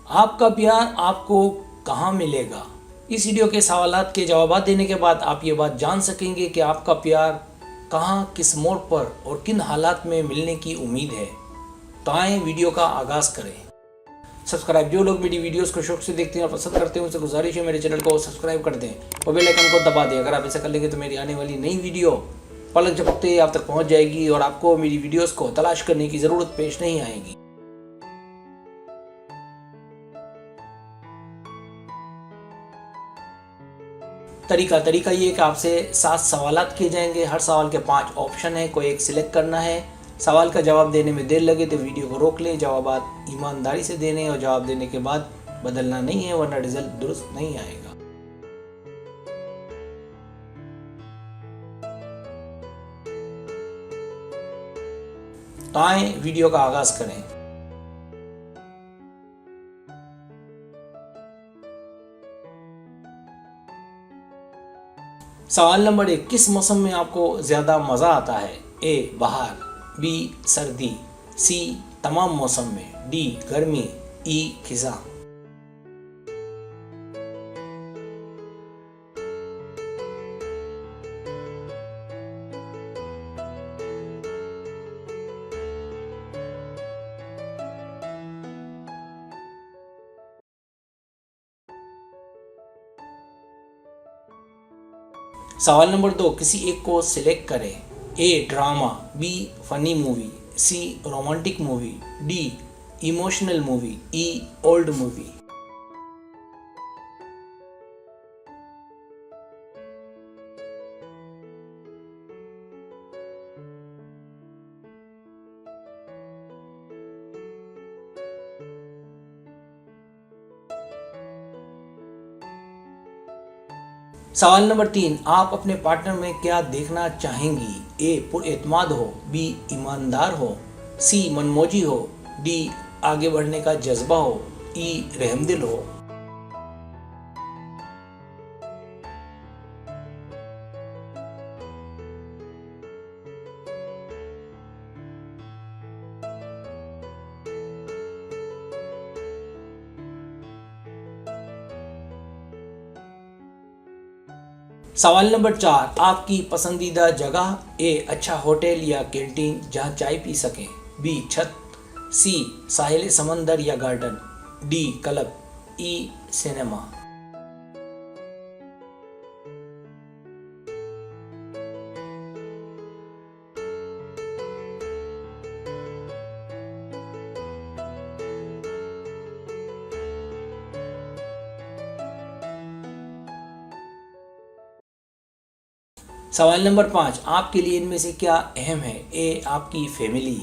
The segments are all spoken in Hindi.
आपका प्यार आपको कहाँ मिलेगा? इस वीडियो के सवालात के जवाब देने के बाद आप ये बात जान सकेंगे कि आपका प्यार कहाँ, किस मोड़ पर और किन हालात में मिलने की उम्मीद है। तो आए वीडियो का आगाज़ करें। सब्सक्राइब, जो लोग मेरी वीडियोस को शौक से देखते हैं और पसंद करते हैं उनसे गुजारिश है मेरे चैनल को सब्सक्राइब कर दें और बेल आइकन को दबा दें। अगर आप ऐसा कर लेंगे तो मेरी आने वाली नई वीडियो पलक झपकते ही आप तक पहुंच जाएगी और आपको मेरी वीडियोस को तलाश करने की ज़रूरत पेश नहीं आएगी। तरीका ये कि आपसे 7 सवालात किए जाएंगे। हर सवाल के 5 ऑप्शन है, कोई एक सिलेक्ट करना है। सवाल का जवाब देने में देर लगे तो वीडियो को रोक लें। जवाब ईमानदारी से देने और जवाब देने के बाद बदलना नहीं है, वरना रिजल्ट दुरुस्त नहीं आएगा। तो आए वीडियो का आगाज करें। सवाल नंबर 1, किस मौसम में आपको ज़्यादा मज़ा आता है? ए बाहर, बी सर्दी, सी तमाम मौसम में, डी गर्मी, ई खिज़ां। सवाल नंबर 2, किसी एक को सिलेक्ट करें। A drama, B funny movie, C romantic movie, D emotional movie, E old movie. सवाल नंबर 3, आप अपने पार्टनर में क्या देखना चाहेंगी? ए पुरएतमाद हो, बी ईमानदार हो, सी मनमौजी हो, डी आगे बढ़ने का जज्बा हो, ई रहमदिल हो। सवाल नंबर 4, आपकी पसंदीदा जगह? ए अच्छा होटल या कैंटीन जहां चाय पी सकें, बी छत, सी साहिल समंदर या गार्डन, डी क्लब, ई सिनेमा। सवाल नंबर 5, आपके लिए इनमें से क्या अहम है? ए आपकी फैमिली,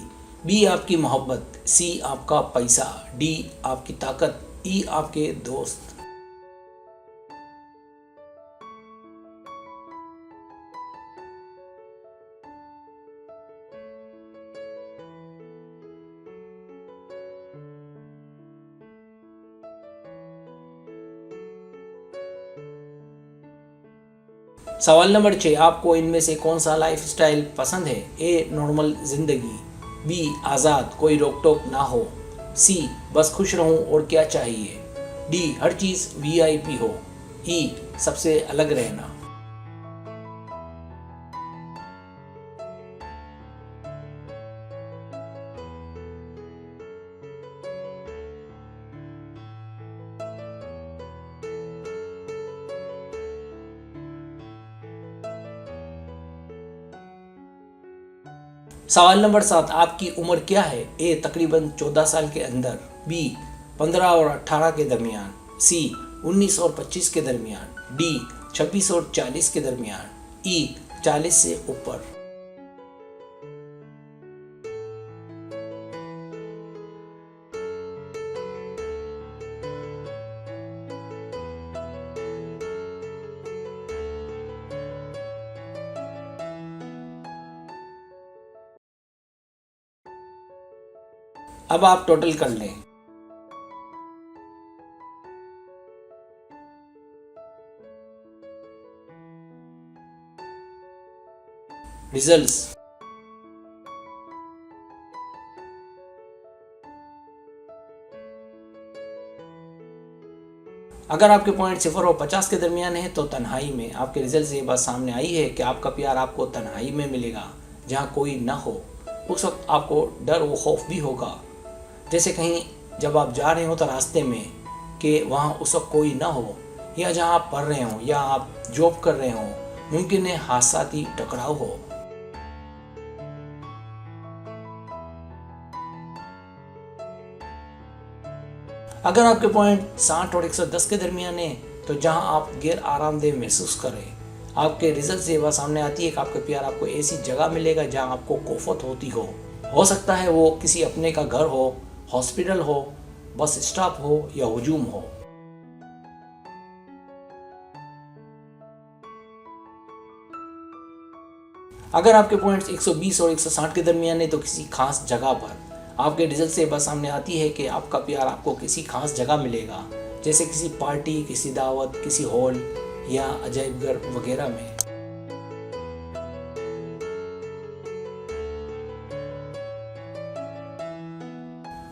बी आपकी मोहब्बत, सी आपका पैसा, डी आपकी ताकत, ई आपके दोस्त। सवाल नंबर 6, आपको इनमें से कौन सा लाइफस्टाइल पसंद है? ए नॉर्मल ज़िंदगी, बी आज़ाद कोई रोक टोक ना हो, सी बस खुश रहूं और क्या चाहिए, डी हर चीज़ वीआईपी हो, ई सबसे अलग रहना। सवाल नंबर 7, आपकी उम्र क्या है? ए तकरीबन 14 साल के अंदर, बी 15 और 18 के दरमियान, सी 19 और 25 के दरमियान, डी 26 और 40 के दरमियान, ई 40 से ऊपर। अब आप टोटल कर लें। रिजल्ट्स। अगर आपके पॉइंट 0 और 50 के दरमियान है तो तन्हाई में। आपके रिजल्ट से ये बात सामने आई है कि आपका प्यार आपको तन्हाई में मिलेगा, जहाँ कोई ना हो। उस वक्त आपको डर व खौफ भी होगा, जैसे कहीं जब आप जा रहे हो तो रास्ते में कि वहाँ उस वक्त कोई ना हो, या जहाँ आप पढ़ रहे हो या आप जॉब कर रहे हो, मुमकिन है हादसाती टकराव हो। अगर आपके पॉइंट 60 और 110 के दरमियान है तो जहां आप गैर आरामदेह महसूस करें, आपके रिजल्ट से वह सामने आती है कि आपका प्यार आपको ऐसी जगह मिलेगा जहां आपको कोफत होती हो सकता है वो किसी अपने का घर हो, हॉस्पिटल हो, बस स्टॉप हो या हुजूम हो। अगर आपके पॉइंट्स 120 और 160 के दरमियान है तो किसी खास जगह पर आपके रिजल्ट से बात सामने आती है कि आपका प्यार आपको किसी खास जगह मिलेगा, जैसे किसी पार्टी, किसी दावत, किसी हॉल या अजायब घर वगैरह में।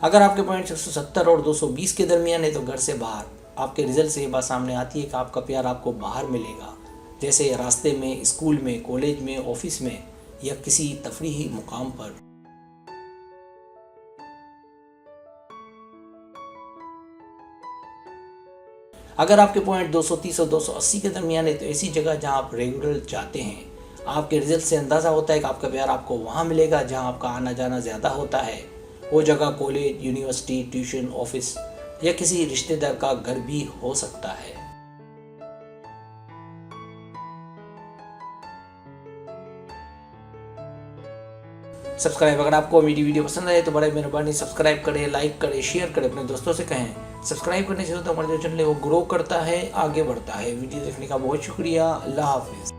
अगर आपके पॉइंट 170 और 220 के दरमियान है तो घर से बाहर आपके रिजल्ट से ये बात सामने आती है कि आपका प्यार आपको बाहर मिलेगा, जैसे रास्ते में, स्कूल में, कॉलेज में, ऑफिस में या किसी तफरीही मुकाम पर। अगर आपके पॉइंट 230 और 280 के दरमियान है तो ऐसी जगह जहां आप रेगुलर जाते हैं, आपके रिजल्ट से अंदाज़ा होता है कि आपका प्यार आपको वहां मिलेगा जहां आपका आना जाना ज़्यादा होता है। वो जगह कॉलेज, यूनिवर्सिटी, ट्यूशन, ऑफिस या किसी रिश्तेदार का घर भी हो सकता है। सब्सक्राइब, अगर आपको मेरी वीडियो पसंद आए तो बड़ी मेहरबानी सब्सक्राइब करें, लाइक करें, शेयर करें, अपने दोस्तों से कहें। सब्सक्राइब करने से तो हमारा जो चैनल है वो ग्रो करता है, आगे बढ़ता है। वीडियो देखने का बहुत शुक्रिया। अल्लाह हाफिज़।